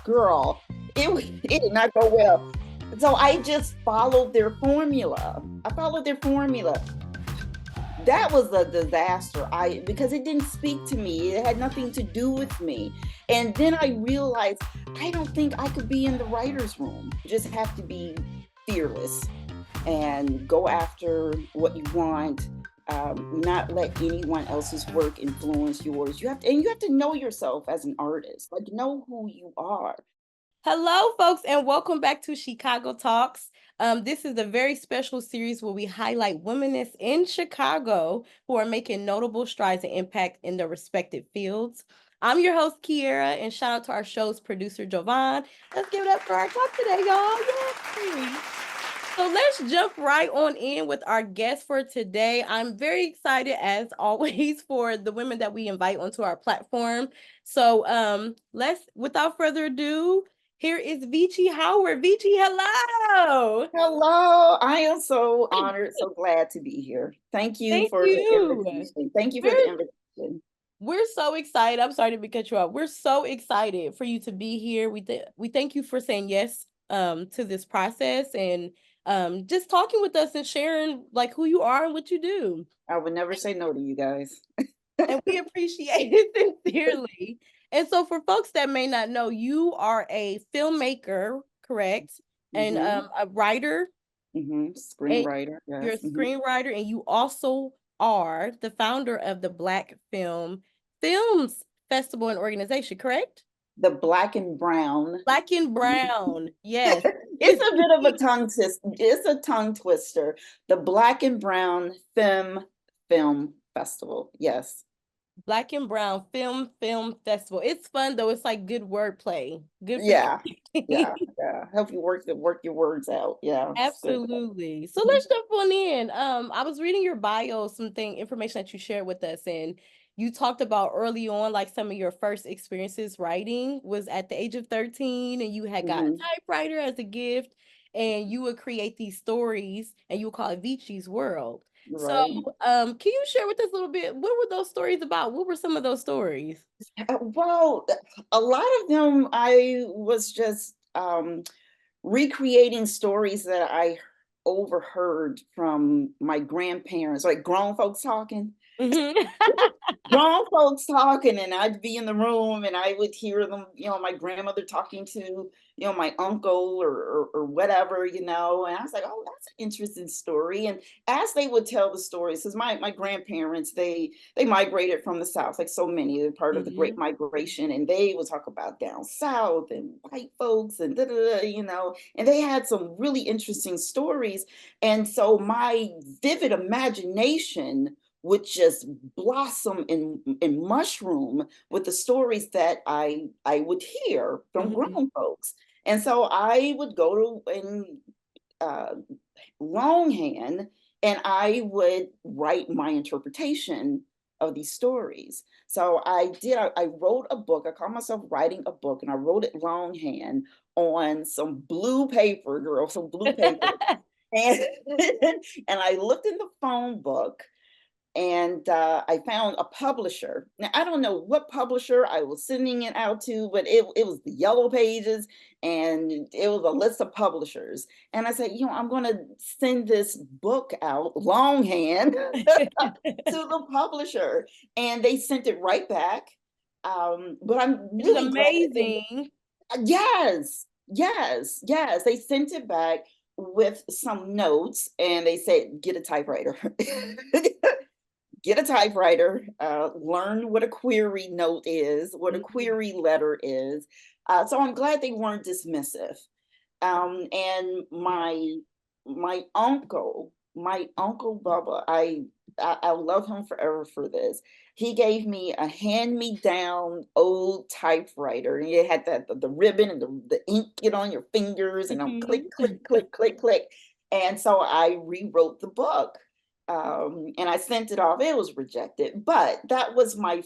Girl, it did not go well. So I just followed their formula. I followed their formula. That was a disaster. Because it didn't speak to me. It had nothing to do with me. And then I realized I don't think I could be in the writer's room. You just have to be fearless and go after what you want. Not let anyone else's work influence yours. You have to know yourself as an artist. Like, know who you are. Hello, folks, and welcome back to SHEcago Talks. This is a very special series where we highlight women in Chicago who are making notable strides and impact in their respective fields. I'm your host, Kiera, and shout out to our show's producer, Jovan. Let's give it up for our talk today, y'all. Yay! So let's jump right on in with our guest for today. I'm very excited, as always, for the women that we invite onto our platform. So without further ado, here is Vici Howard. Vici, hello. Hello. I am so honored, so glad to be here. Thank you Thank for the you. invitation. Thank you for the We're invitation. we're so excited. I'm sorry to cut you off. We're so excited for you to be here. We thank you for saying yes to this process and just talking with us and sharing like who you are and what you do. I would never say no to you guys. And we appreciate it sincerely. And so for folks that may not know, you are a filmmaker, correct? And Mm-hmm. a writer, Mm-hmm. and Screenwriter, you're a yes. Mm-hmm. screenwriter, and you also are the founder of the Black Films Festival and organization, correct? The black and brown. Black and Brown, yes. It's a bit of a tongue twist. It's a tongue twister. The Black and Brown Femme Film Festival. Yes. Black and Brown Film Festival. It's fun though. It's like good wordplay. Good for Yeah. you. Yeah. Yeah. Help you work your words out. Yeah. It's good. Absolutely. So let's jump on in. I was reading your bio, information that you shared with us, and you talked about early on, like some of your first experiences writing was at the age of 13, and you had got a Mm-hmm. typewriter as a gift, and you would create these stories, and you would call it Vici's World. So, Right. can you share with us a little bit? What were those stories about? What were some of those stories? Well, a lot of them I was just recreating stories that I overheard from my grandparents, like grown folks talking. Mhm. Grown folks talking, and I'd be in the room and I would hear them, my grandmother talking to, my uncle or whatever, and I was like, oh, that's an interesting story. And as they would tell the stories, because my grandparents, they migrated from the South, like so many, they're part of the Great Mhm. Migration, and they would talk about down South and white folks and da, da, da, and they had some really interesting stories. And so my vivid imagination would just blossom and mushroom with the stories that I would hear from Mhm. grown folks. And so I would go to and uh, longhand, and I would write my interpretation of these stories. So I wrote a book. I called myself writing a book, and I wrote it longhand on some blue paper, girl, some blue paper. And and I looked in the phone book, and I found a publisher. Now I don't know what publisher I was sending it out to, but it was the Yellow Pages, and it was a list of publishers. And I said, I'm going to send this book out longhand to the publisher, and they sent it right back. But I'm Which is really glad that amazing. yes, yes, yes. They sent it back with some notes, and they said, get a typewriter. Get a typewriter, learn what a query note is, what a Mhm. query letter is. So I'm glad they weren't dismissive. And my uncle Bubba, I love him forever for this. He gave me a hand-me-down old typewriter, and it had the ribbon and the ink get on your fingers, and I'm click, Mhm. click, click, click, click. And so I rewrote the book. And I sent it off. It was rejected, but that was my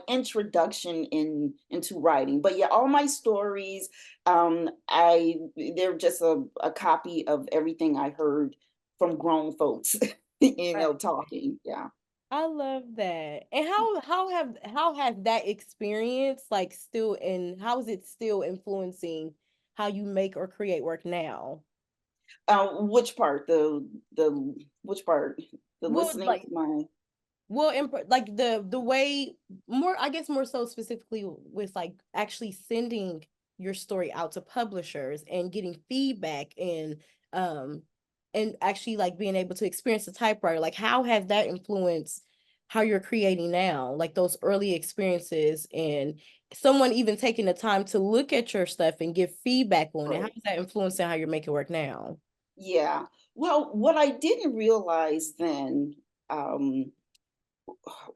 introduction into writing. But yeah, all my stories, I they're just a copy of everything I heard from grown folks, Right. talking. Yeah. I love that. And how has that experience like still and how is it still influencing how you make or create work now? Which part? The which part? The Well, listening like to my. well, like the way more, I guess more so specifically with like actually sending your story out to publishers and getting feedback um and actually like being able to experience the typewriter. Like how has that influenced how you're creating now? Like those early experiences and someone even taking the time to look at your stuff and give feedback on it. How Right. is that influencing how you're making work now? Yeah. Well, what I didn't realize then, um,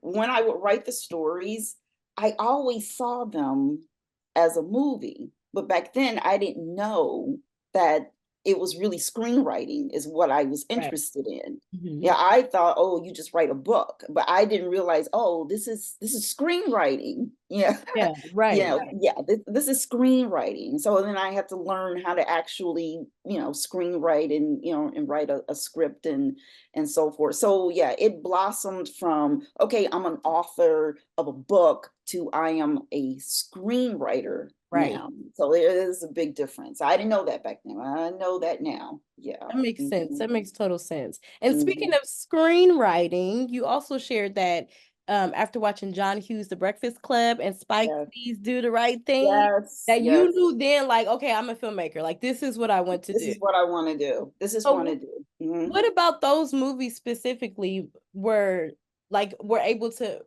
when I would write the stories, I always saw them as a movie. But back then, I didn't know that it was really screenwriting is what I was Right. interested in. Hmm. Yeah, I thought, oh, you just write a book, but I didn't realize, oh, this is screenwriting. Yeah, Yeah, right. yeah, this is screenwriting. So then I had to learn how to actually, screenwrite and and write a script and so forth. So yeah, it blossomed from, okay, I'm an author of a book to I am a screenwriter Right. now. So there is a big difference. I didn't know that back then. I know that now. Yeah. That makes sense. Mhm, That makes total sense. And speaking mhm. of screenwriting, you also shared that after watching John Hughes' The Breakfast Club and Spike Yes, Lee's Do the Right Thing, yes, that you yes. knew then, like, okay, I'm a filmmaker. Like, this is what I want to This do. is what I want to do. This is what So, I do. Mhm. what about those movies specifically were able to,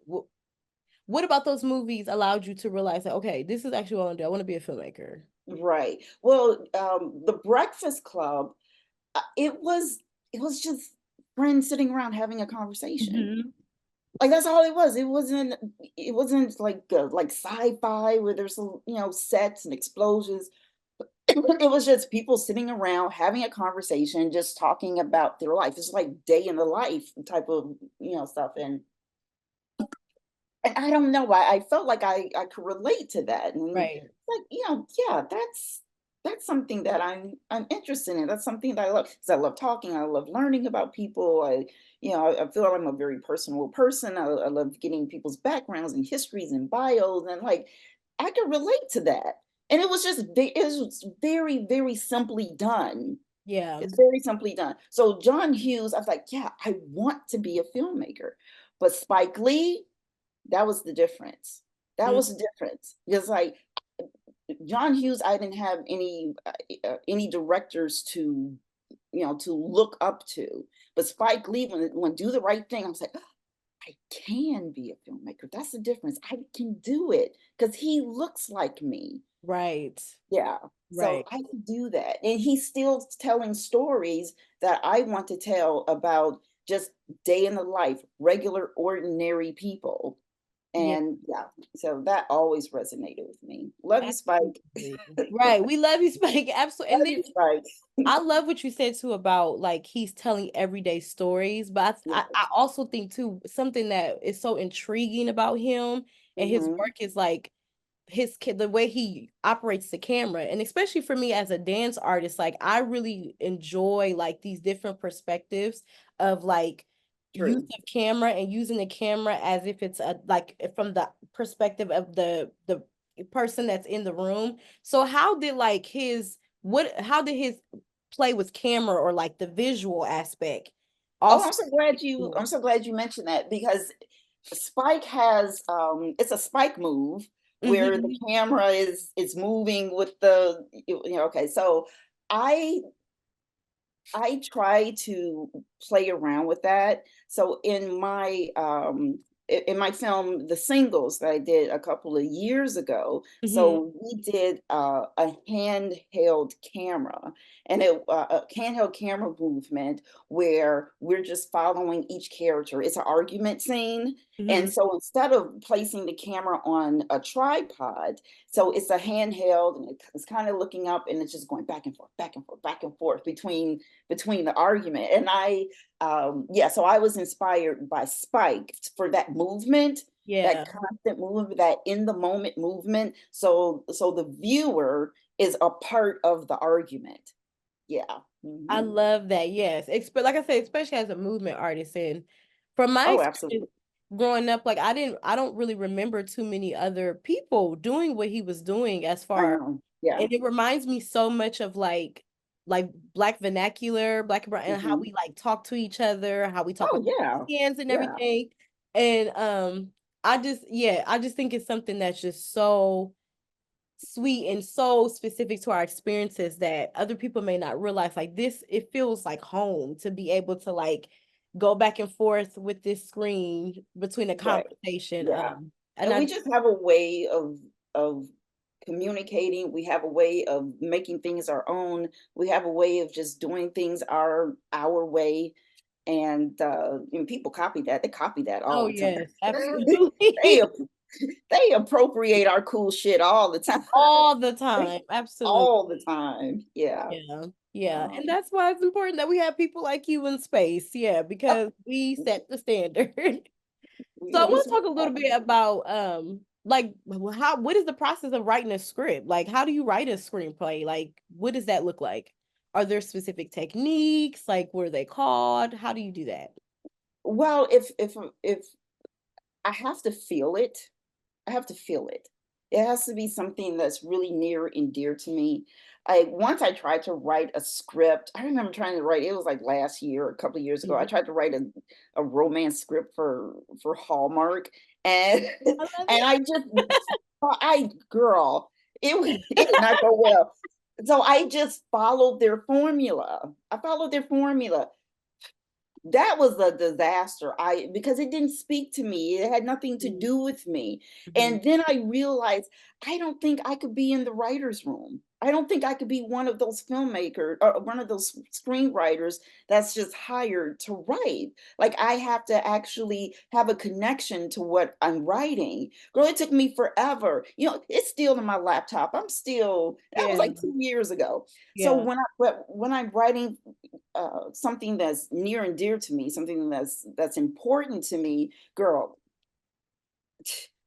what about those movies allowed you to realize that, okay, this is actually what I want to do. I want to be a filmmaker? Right. Well, the Breakfast Club, it was just friends sitting around having a conversation. Hmm. Like that's all it was. It wasn't like sci-fi where there's some, sets and explosions. It was just people sitting around having a conversation, just talking about their life. It's like day in the life type of, stuff. And I don't know why I felt like I could relate to that. And Right. like, yeah, that's something that I'm interested in. That's something that I love because I love talking. I love learning about people. I feel like I'm a very personal person. I love getting people's backgrounds and histories and bios, and like I could relate to that. And it was very, very simply done. Yeah. It's very simply done. So John Hughes, I was like, yeah, I want to be a filmmaker. But Spike Lee, that was the difference. That Mm. was the difference. Because like John Hughes, I didn't have any directors to look up to. But Spike Lee, when Do the Right Thing, I was like, "Oh, I can be a filmmaker. That's the difference. I can do it because he looks like me. Right. Yeah. So Right. I can do that. And he's still telling stories that I want to tell about just day in the life, regular, ordinary people. Yeah. And yeah, so that always resonated with me. Love you, Spike. Absolutely. Right. We love you, Spike. Absolutely. And Love then you, Spike. I love what you said too about like he's telling everyday stories, but Yeah. I also think too something that is so intriguing about him and his Hmm. work is like the way he operates the camera, and especially for me as a dance artist, like I really enjoy like these different perspectives of like use True. of camera and using the camera as if it's a like from the perspective of the person that's in the room. So how did like his what how did his play with camera or like the visual aspect Oh, also? I'm so glad you mentioned that because Spike has it's a Spike move where the Mhm. camera is moving with the okay. So I I try to play around with that. So in my film The Singles that I did a couple of years ago, Mhm. so we did a handheld camera and a handheld camera movement where we're just following each character. It's an argument scene. And Mhm. so instead of placing the camera on a tripod, so it's a handheld and it's kind of looking up and it's just going back and forth, back and forth, back and forth between the argument. And yeah, so I was inspired by Spike for that movement, that Yeah. constant movement, that in the moment movement. So the viewer is a part of the argument. Yeah. I Hmm. love that. Yes. Like I said, especially as a movement artist. And from my Oh, experience, absolutely. growing up, like I don't really remember too many other people doing what he was doing as I far, know. Yeah. and it reminds me so much of like Black vernacular, Black and brown, and how Mhm. we like talk to each other, how we talk Oh with yeah. hands and Yeah. everything. And I just think it's something that's just so sweet and so specific to our experiences that other people may not realize. Like this, it feels like home to be able to like go back and forth with this screen between a Right. conversation. Yeah. And And I we just have a way of communicating. We have a way of making things our own. We have a way of just doing things our way. And people copy that. They copy that all oh the time. yes, they absolutely. ap- they appropriate our cool shit all the time. All the time. Absolutely. All the time. Yeah. Yeah. Yeah. And Um, that's why it's important that we have people like you in space. Yeah, because we set the standard. we So I want most to talk a little bit about like how what is the process of writing a script? Like how do you write a screenplay? Like what does that look like? Are there specific techniques? Like what are they called? How do you do that? well, if I have to feel it, I have to feel it. It has to be something that's really near and dear to me. I once I tried to write a script. I remember trying to write, it was like last year, a couple of years ago. I Mhm. tried to write a romance script for Hallmark, and I love and I just I girl, it did not go well. So I just followed their formula. I followed their formula. That was a disaster. I Because it didn't speak to me. It had nothing to it. do with me. Mhm. And then I realized I don't think I could be in the writer's room. I don't think I could be one of those filmmakers or one of those screenwriters that's just hired to write. Like I have to actually have a connection to what I'm writing. Girl, it took me forever. It's still in my laptop. That was Yeah. like 2 years ago. So Yeah. when I'm writing something that's near and dear to me, something that's important to me, girl,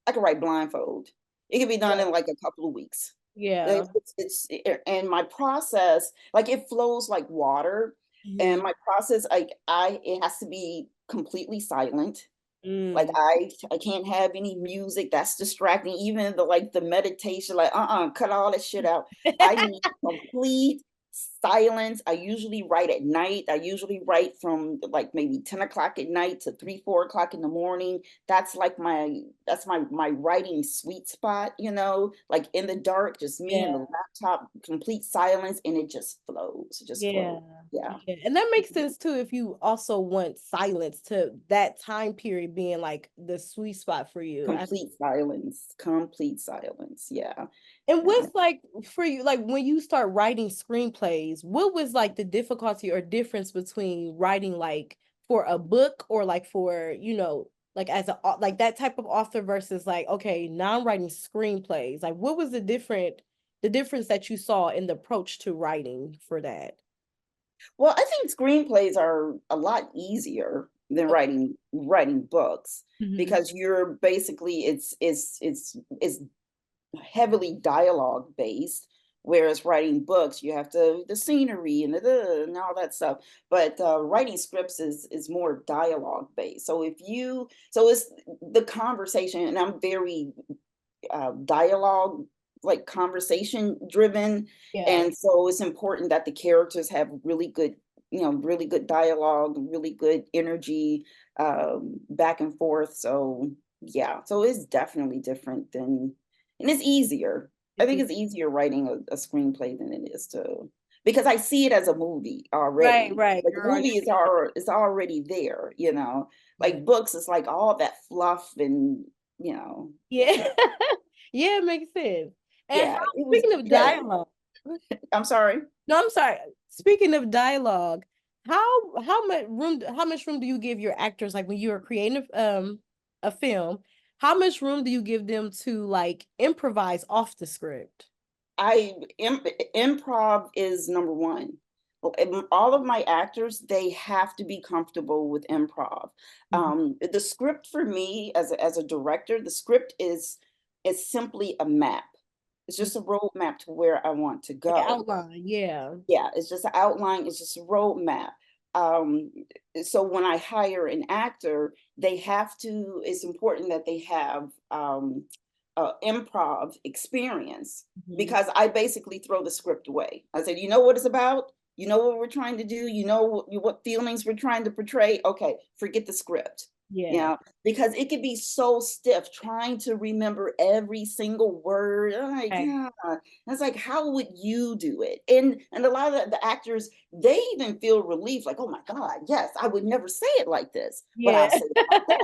I can write blindfold. It can be done Yeah. in like a couple of weeks. Yeah. And my process, like it flows like water. And Mhm. my process, it has to be completely silent. Like Mm. I can't have any music that's distracting, even the meditation, like cut all that shit out. I need complete silence. I usually write at night. I usually write from like maybe 10 o'clock at night to 3, 4 o'clock in the morning. That's my writing sweet spot, like in the dark, just me and Yeah. the laptop, complete silence, and it just flows. It just Yeah. flows. Yeah. Yeah. And that makes sense too if you also want silence to that time period being like the sweet spot for you. Complete silence. Complete silence. Yeah. And Yeah. what's like for you, like when you start writing screenplays, what was like the difficulty or difference between writing like for a book or like for, like as like that type of author versus like, okay, now I'm writing screenplays. Like what was the difference that you saw in the approach to writing for that? Well, I think screenplays are a lot easier than Okay. writing books Mhm. because you're basically it's heavily dialogue based, whereas writing books you have to the scenery and and all that stuff. But writing scripts is more dialogue based. So it's the conversation, and I'm very dialogue, like conversation driven. Yeah. And so it's important that the characters have really good dialogue, really good energy, back and forth. So yeah, so it's definitely different and it's easier. I It's think easy. it's easier writing a screenplay than it is to, because I see it as a movie Right, already. right. Like the You're already movie is already there. yeah. Like books, it's like all that fluff and you know Yeah. Yeah, it makes sense. And Yeah, how it was speaking of yeah, dialogue. I'm sorry. No, I'm sorry. Speaking of dialogue, how much room do you give your actors like when you are creating a film? How much room do you give them to like improvise off the script? I im Improv is number 1. All of my actors, they have to be comfortable with improv. Mhm. The script for me as a director, the script is simply a map. It's Mm. just a roadmap to where I want to Like an go. outline, yeah. Yeah, it's just an outline, it's just a roadmap. um, so when I hire an actor, it's important that they have improv experience, Mhm. because I basically throw the script away. I said, you know what it's about? You know what we're trying to do? You know what feelings we're trying to portray? Okay, forget the script. You Yeah. know, because it could be so stiff trying to remember every single word. I'm like, Okay. yeah. It's like, how would you do it? And a lot of the actors, they even feel relief, like, oh my God, yes, I would never say it like this, but Yeah. I'll say it like that.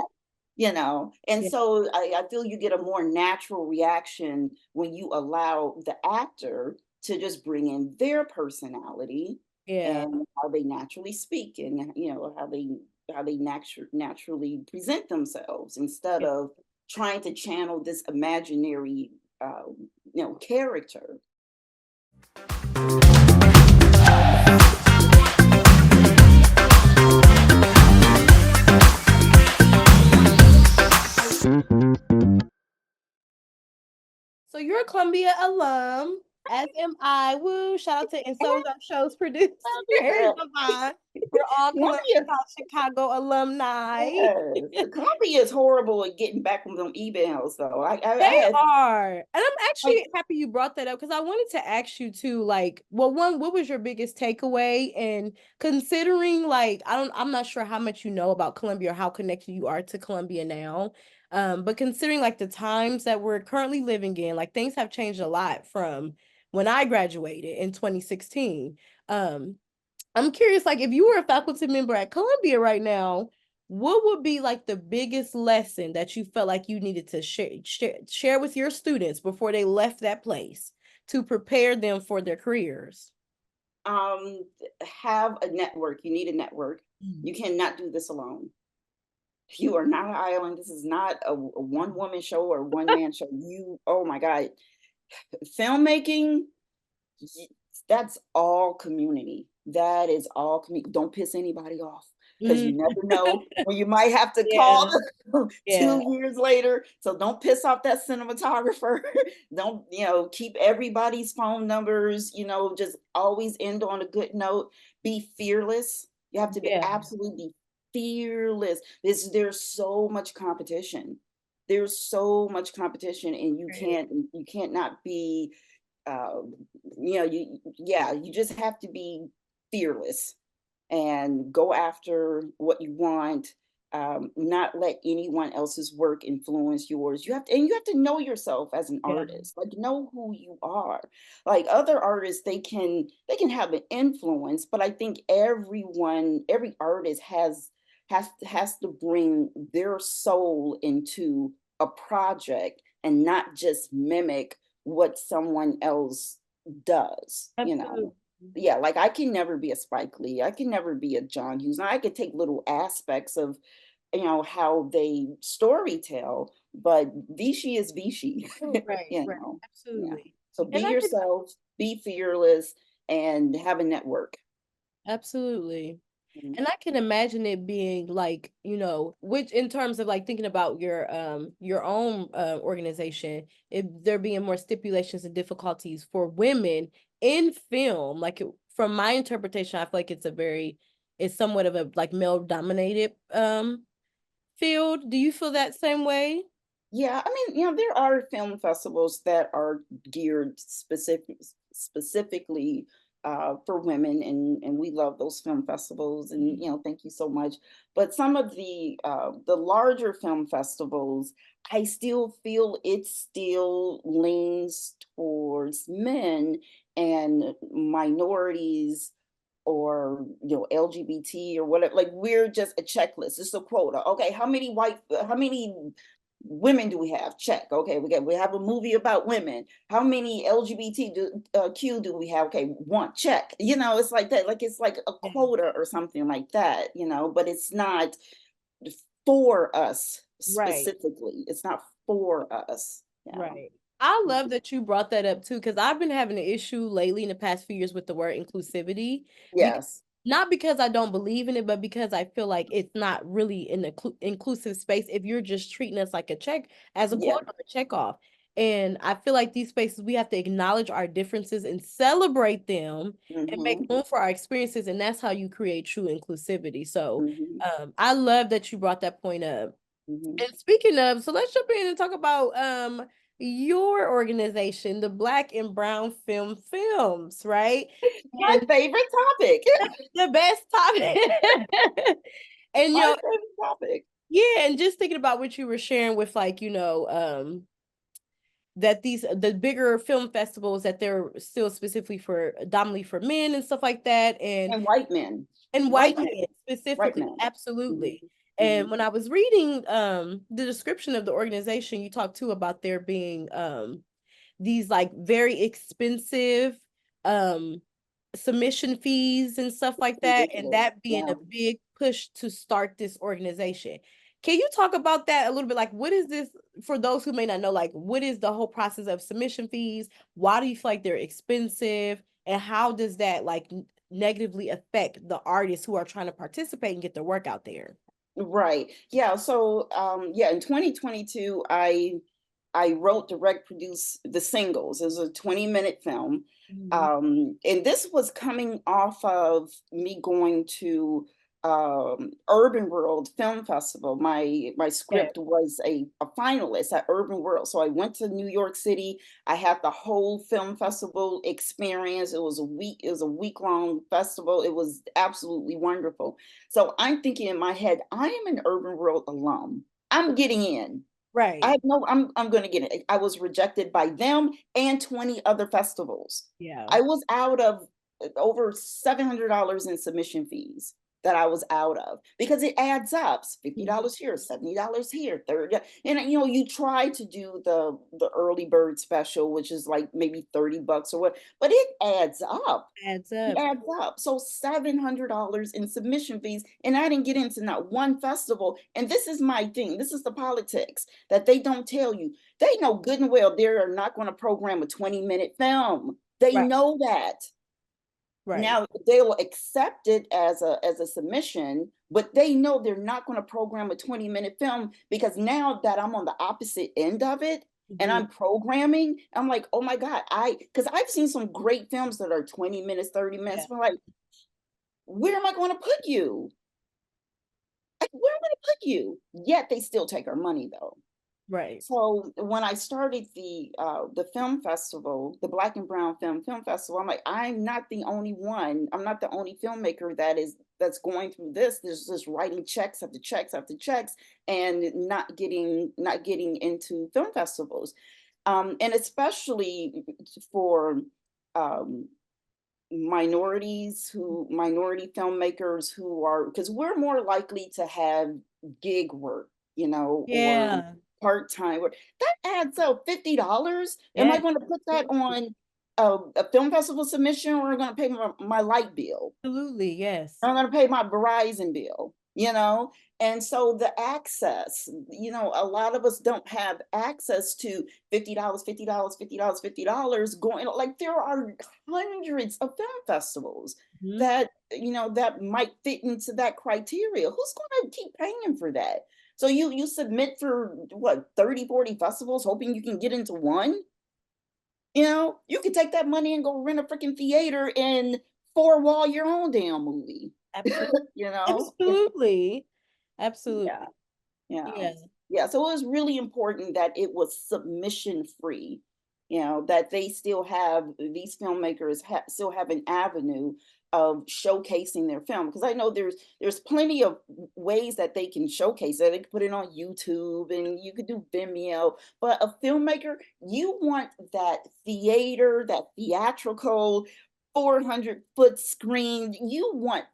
And Yeah. so I feel you get a more natural reaction when you allow the actor to just bring in their personality Yeah. and how they naturally speak, and how they naturally present themselves, instead Yeah. of trying to channel this imaginary character. So you're a Columbia alum, as am I. Woo! Shout out to And So's Up Show's producer, Harry Devon. We're all Columbia, Chicago alumni. yes. Columbia is horrible at getting back with them emails, though. I They had are. And I'm like actually happy you brought that up because I wanted to ask you too, like, well, one, what was your biggest takeaway? And considering like I'm not sure how much you know about Columbia or how connected you are to Columbia now. But considering like the times that we're currently living in, like things have changed a lot from when I graduated in 2016. Um, I'm curious, like, if you were a faculty member at Columbia right now, what would be like the biggest lesson that you felt like you needed to share with your students before they left that place to prepare them for their careers? um have a network. You need a network. Mm. You cannot do this alone. You are not an island. This is not a one woman show or one man show. Oh my God, filmmaking, y- that's all community. That is all community. Don't piss anybody off, because you Mm. never know when you might have to call Yeah, yeah, 2 years later. So don't piss off that cinematographer. Don't, keep everybody's phone numbers, just always end on a good note. Be fearless. You have to be yeah. absolutely fearless. There's so much competition. There's so much competition, and Right. you can't not be um, you just have to be fearless and go after what you want. Not let anyone else's work influence yours. You have to know yourself as an Yeah, artist. Like, know who you are. Like, other artists, they can have an influence, but I think every artist has to bring their soul into a project and not just mimic what someone else does. absolutely. Yeah, like, I can never be a Spike Lee, I can never be a John Hughes. Now, I could take little aspects of, how they story tell, but Vici is Vici, Right, you right, know? Yeah. absolutely. So be And I could yourself, be fearless, and have a network. absolutely. Mhm. And I can imagine it being like, which in terms of like thinking about your own organization, if there being more stipulations and difficulties for women in film, like from my interpretation, I feel like it's somewhat of a like male dominated field. Do you feel that same way? Yeah, I mean, there are film festivals that are geared specifically for women, and we love those film festivals, and Mhm. thank you so much. But some of the larger film festivals, I still feel it still leans towards men and minorities, or LGBT or whatever. Like, we're just a checklist. It's a quota. Okay, how many women do we have? Check. Okay, we have a movie about women. How many Q do we have? Okay, one. Check. It's like that. Like, it's like a Yeah. quota or something like that. But it's not for us Right. specifically. It's not for us. Yeah. Right. I love that you brought that up too, because I've been having an issue lately in the past few years with the word inclusivity. Because Yes. not because I don't believe in it, but because I feel like it's not really an inclusive space if you're just treating us like a check as a Yeah. quote or a check off. And I feel like these spaces, we have to acknowledge our differences and celebrate them and make Mm-hmm. room for our experiences. And that's how you create true inclusivity. So Mm-hmm. I love that you brought that point up. Mm-hmm. And speaking of, so let's jump in and talk about your organization, the Black and Brown Films, right? My And favorite topic. the best topic. And My favorite topic. yeah, and just thinking about what you were sharing with like, that these the bigger film festivals that they're still specifically for dominantly for men and stuff like that, And white men. and White white men. men White specifically, men. absolutely. Mm-hmm. And Mm-hmm. when I was reading the description of the organization, you talked too about there being these like very expensive um submission fees and stuff like that, and Ridiculous. that being Yeah. a big push to start this organization. Can you talk about that a little bit? Like, what is this for those who may not know? Like, what is the whole process of submission fees? Why do you feel like they're expensive? And how does that like negatively affect the artists who are trying to participate and get their work out there? Right. Yeah. So yeah, in 2022, I wrote, direct, produced the singles. It was a 20-minute film. Mhm. And this was coming off of me going to Urban World Film Festival. My Yeah. script was a finalist at Urban World. So I went to New York City. I had the whole film festival experience. It was a week-long festival. It was absolutely wonderful. So I'm thinking in my head, I am an Urban World alum. I'm getting in. Right. I'm gonna get it. I was rejected by them and 20 other festivals. Yeah. I was out of over $700 in submission fees that I was out of because it adds up. Mhm. $50 here, $70 here, 30. And you know, you try to do the early bird special, which is like maybe 30 bucks or what, but it adds up. Adds It up. adds up. So $700 in submission fees. And I didn't get into not one festival. And this is my thing. This is the politics that they don't tell you. They know good and well they are not going to program a 20-minute film. They Right. know that. Right. Now they will accept it as a submission, but they know they're not going to program a 20-minute film because now that I'm on the opposite end of it and Mhm. I'm programming, I'm like, oh my God, because I've seen some great films that are 20 minutes, 30 Yeah. minutes, but like, where am I going to put you? Like, where am I going to put you? Yet they still take our money though. Right. So when I started the film festival, the Black and Brown Film Festival, I'm like, I'm not the only one. I'm not the only filmmaker that's going through this. There's just writing checks after checks after checks and not getting into film festivals. And especially for um, minority filmmakers who are, because we're more likely to have gig work, you know, or Yeah. part-time work. That adds up. $50. Am I Yeah. going to put that Absolutely. on a film festival submission, or am I going to pay my light bill? Absolutely. Yes. I'm going to pay my Verizon bill, you know? And so the access, you know, a lot of us don't have access to $50, $50, $50, $50 going, like there are hundreds of film festivals Mhm. that, you know, that might fit into that criteria. Who's going to keep paying for that? So you submit for what, 30, 40 festivals hoping you can get into one? You know, you could take that money and go rent a freaking theater and four wall your own damn movie. Absolutely. You know? Absolutely. Yeah. Absolutely. Yeah. Yeah. Yeah. So it was really important that it was submission free, you know, that they still have these filmmakers still have an avenue of showcasing their film. Because I know there's plenty of ways that they can showcase it. They can put it on YouTube and you could do Vimeo. But a filmmaker, you want that theater, that theatrical 400-foot screen. You want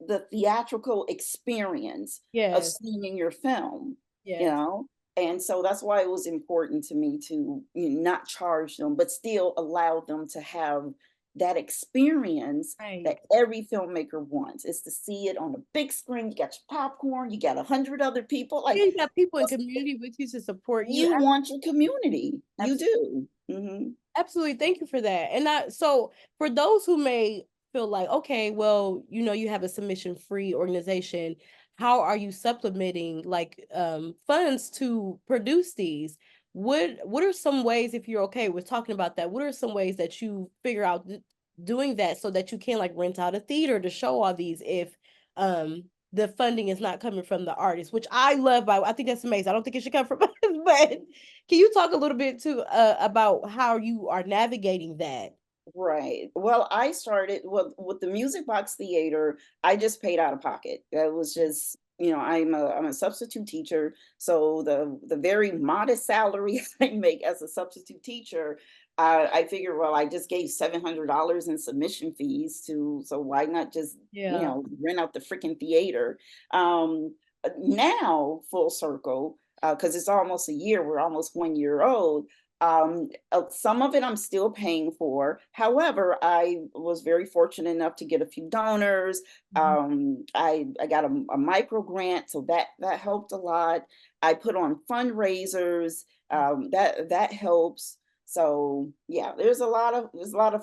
the theatrical experience of Yes. seeing your film, you Yes. know? And so that's why it was important to me to, you know, not charge them, but still allow them to have that experience Right. that every filmmaker wants, is to see it on the big screen. You got your popcorn, you got 100 other people. Like, Yeah, you got people in community with you to support you. you want your community. You Absolutely. do. Hmm. Absolutely. Thank you for that. And so for those who may feel like, okay, well, you have a submission free organization. How are you supplementing like funds to produce these? what are some ways, if you're okay with talking about that, what are some ways that you figure out doing that so that you can like rent out a theater to show all these if the funding is not coming from the artist, which I love. I think that's amazing. I don't think it should come from us, but can you talk a little bit too about how you are navigating that? Right. Well, I started with the Music Box Theater. I just paid out of pocket. That was just, I'm a substitute teacher, so the very modest salary I make as a substitute teacher, I figured, well, I just gave $700 in submission fees to, so why not just, Yeah. rent out the freaking theater? Now, full circle, because it's almost a year. We're almost 1 year old. Some of it I'm still paying for. However, I was very fortunate enough to get a few donors. Mhm. I got a micro grant, so that helped a lot. I put on fundraisers. That helps. So yeah, there's a lot of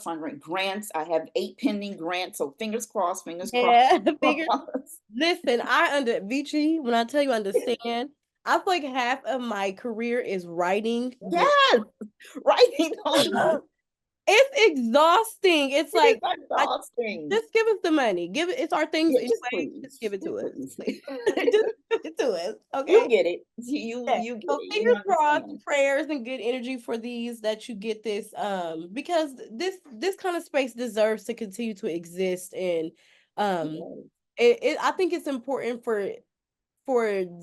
fundraising grants. I have 8 pending grants, so fingers crossed, fingers Yeah, figure. crossed. Listen, I under Vici, when I tell you understand, I feel like half of my career is writing. Yes, writing those. It's exhausting. It's It is like I exhausting. just give us the money. Give it. It's our things Yeah, anyway. just Just give please, it to just us. please. Just give it to us. You Okay. get it. You Yeah. you get So it. You fingers crossed, understand. prayers and good energy for these that you get this because this kind of space deserves to continue to exist and um Yes, I think it's important for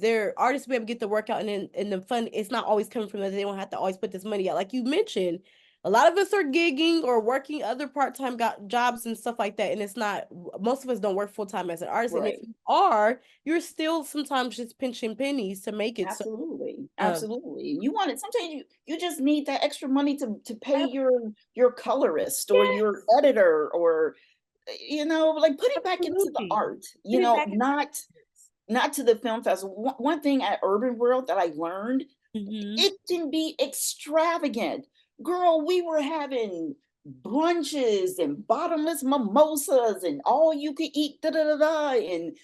their artists to be able to get the work out and the fun. It's not always coming from that. They don't have to always put this money out. Like you mentioned, a lot of us are gigging or working other part-time jobs and stuff like that. And it's not, most of us don't work full-time as an artist. And if right. you are, you're still sometimes just pinching pennies to make it. So Absolutely. um Absolutely. You want it. Sometimes you just need that extra money to pay your colorist or your editor or like put it back into the absolutely. art, Put it back not to the film festival. One thing at Urban World that I learned, in. it can be extravagant. Girl, we were having brunches and bottomless mimosas and all you could eat, da da da da, and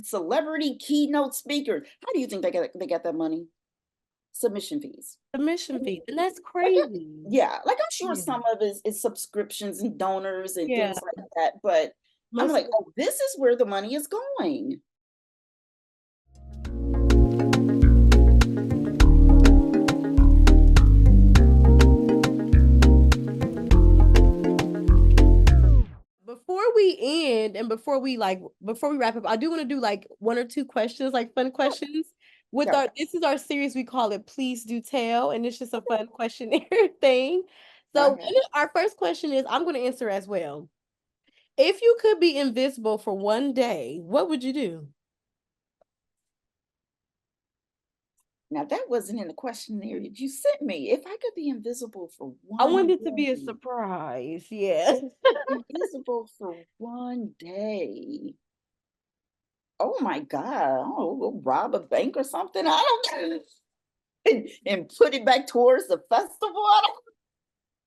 celebrity keynote speakers. How do you think they got that money? Submission fees. Submission fees. And that's Like, crazy. yeah, like I'm sure Yeah. some of it is subscriptions and donors and Yeah. things like that, but I'm Most like, oh, this is where the money is going. before we end and before we wrap up, I do want to do like one or two questions, like fun Yeah, questions. With yeah. our This is our series, we call it Please Do Tell, and it's just a fun questionnaire thing. Go So ahead. our first question is I'm going to answer as well. If you could be invisible for one day, what would you do? Now that wasn't in the questionnaire that you sent me. If I could be invisible for I one wanted it to be a day, surprise. Yeah. invisible for one day. Oh my God. Oh, go rob a bank or something. I don't know. And put it back towards the festival. I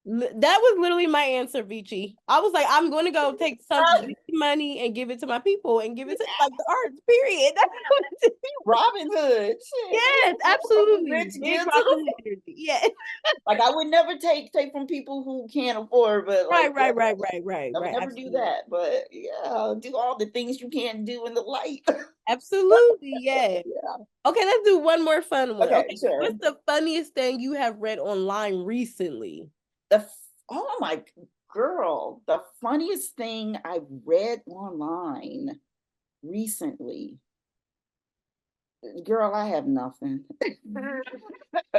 That was literally my answer, Vici. I was like, I'm going to go take some don't money and give it to my people and give it to like the arts, period. That's what I wanted to do. Robin Hood. Shit. Yes, From the absolutely. rich Big give to Robin the Hood energy. Yeah. like I would never take from people who can't afford, but Right, like yeah, right, right, right, right, I would right. never do Absolutely. that. But yeah, do all the things you can't do in the light. Absolutely. Yeah. Yeah. Okay, let's do one more fun one. Okay, Okay. sure. What's the funniest thing you have read online recently? Oh my girl, the funniest thing I read online recently. Girl, I have nothing.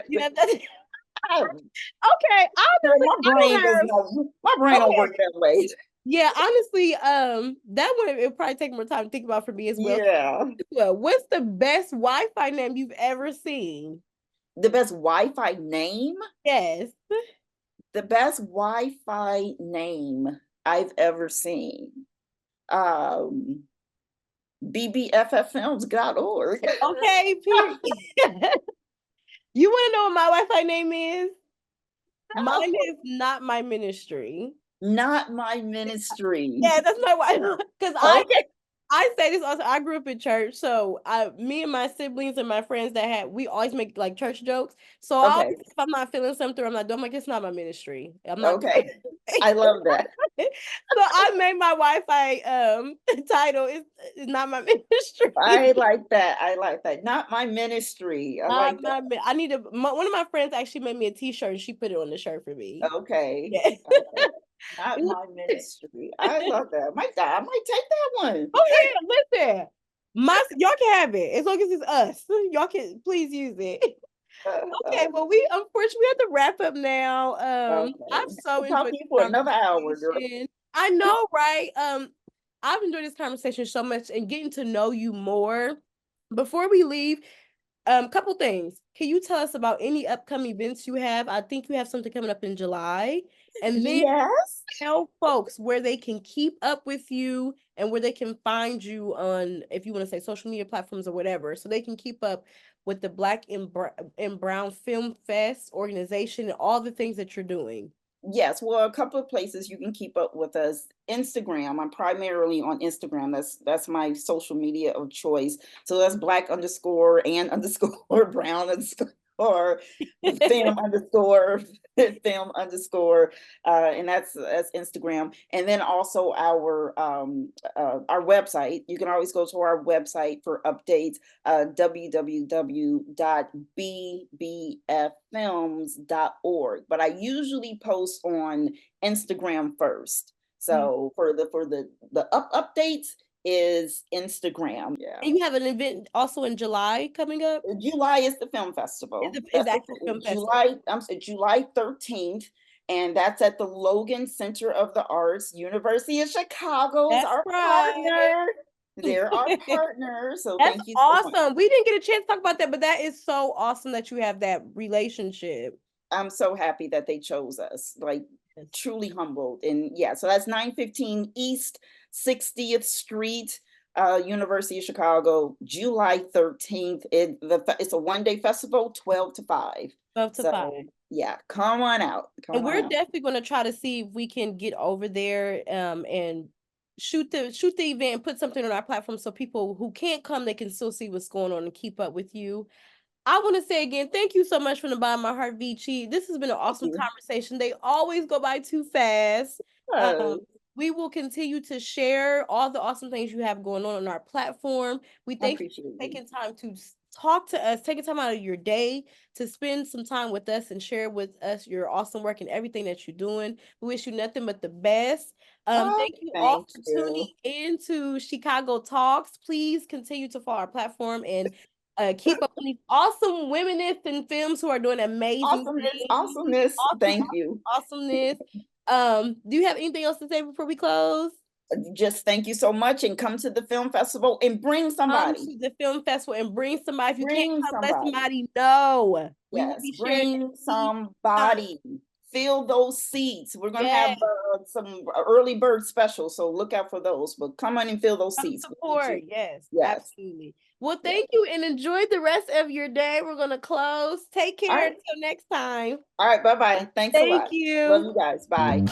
Yeah, that's I, okay. girl, Honestly, my I brain don't does have not. My brain don't work okay. that way. Yeah, honestly, that one it'll probably take more time to think about for me as well. Yeah. Well, what's the best Wi-Fi name you've ever seen? The best Wi-Fi name? Yes. The best Wi-Fi name I've ever seen. Um, BBFFfilms.org. Okay, period. You want to know what my Wi-Fi name is? Mine is not my ministry. Not my ministry. Yeah, that's my Wi-Fi because I Okay. I say this also. I grew up in church, so me and my siblings and my friends we always make like church jokes. So I Okay. always, if I'm not feeling something, I'm not doing. I'm like, it's not my ministry. I'm not doing Okay. it. I love that. So I made my Wi-Fi title is not my I ministry. like that. I like that. Not my ministry. I Not like my. that. I need one of my friends actually made me a T-shirt and she put it on the shirt for me. Okay. Yeah. Okay. Not my ministry. I love that. I might take that one. Oh yeah, listen. Y'all can have it as long as it's us. Y'all can please use it. Okay, well, we unfortunately have to wrap up now. I've Okay. so I'll talk enjoyed to you this for another hour, girl. conversation. I know, right? I've enjoyed this conversation so much and getting to know you more. Before we leave, couple things. Can you tell us about any upcoming events you have? I think you have something coming up in July. And then Yes. tell folks where they can keep up with you and where they can find you on, if you want to say social media platforms or whatever, so they can keep up with the Black and Brown Film Fest organization and all the things that you're doing. Yes, well, a couple of places you can keep up with us. Instagram. I'm primarily on Instagram. That's my social media of choice. So that's black underscore and underscore brown underscore film underscore film underscore and that's Instagram. And then also our website. You can always go to our website for updates, www.bbffilms.org. But I usually post on Instagram first. So for the updates is Instagram. Yeah. And you have an event also in July coming up. July is the film festival. Is That's the the actual film festival. July. I'm sorry, July 13th, and that's at the Logan Center of the Arts. University of Chicago's That's our right. partner. They're our partner. So That's thank you so much. awesome. We didn't get a chance to talk about that, but that is so awesome that you have that relationship. I'm so happy that they chose us. Like Yes. truly humbled. And yeah, so that's 915 East 60th Street, University of Chicago, July 13th. It's a one-day festival, 12 to 5. 12 to 5. So yeah, come on out. And Come on we're out. definitely going to try to see if we can get over there and shoot the event and put something on our platform so people who can't come, they can still see what's going on and keep up with you. I want to say again, thank you so much from the bottom of my heart, Vici. This has been an Thank awesome you. conversation. They always go by too fast. Oh, We will continue to share all the awesome things you have going on our platform. We I thank you appreciate for you. taking time to talk to us, taking time out of your day to spend some time with us and share with us your awesome work and everything that you're doing. We wish you nothing but the best. Oh, Thank you all thank for tuning you. into SHEcago Talks. Please continue to follow our platform and keep up with these awesome womenists in films who are doing amazing Awesomeness, things. awesomeness. Awesome, Thank you. awesomeness. Do you have anything else to say before we close? Just thank you so much and come to the film festival and bring Come somebody. to the film festival and bring somebody. If you can't Bring come, let somebody. somebody know. We will Yes, be sharing bring that. somebody. Fill those seats. We're gonna have Yes, some early bird specials, so look out for those. But come on and fill those come seats. We need support. you. Yes, Yes. absolutely. Well, Yes. thank you and enjoy the rest of your day. We're gonna close. Take All care right. until next time. All right. Bye bye. Thanks a Thank lot. Love you. you guys. Bye.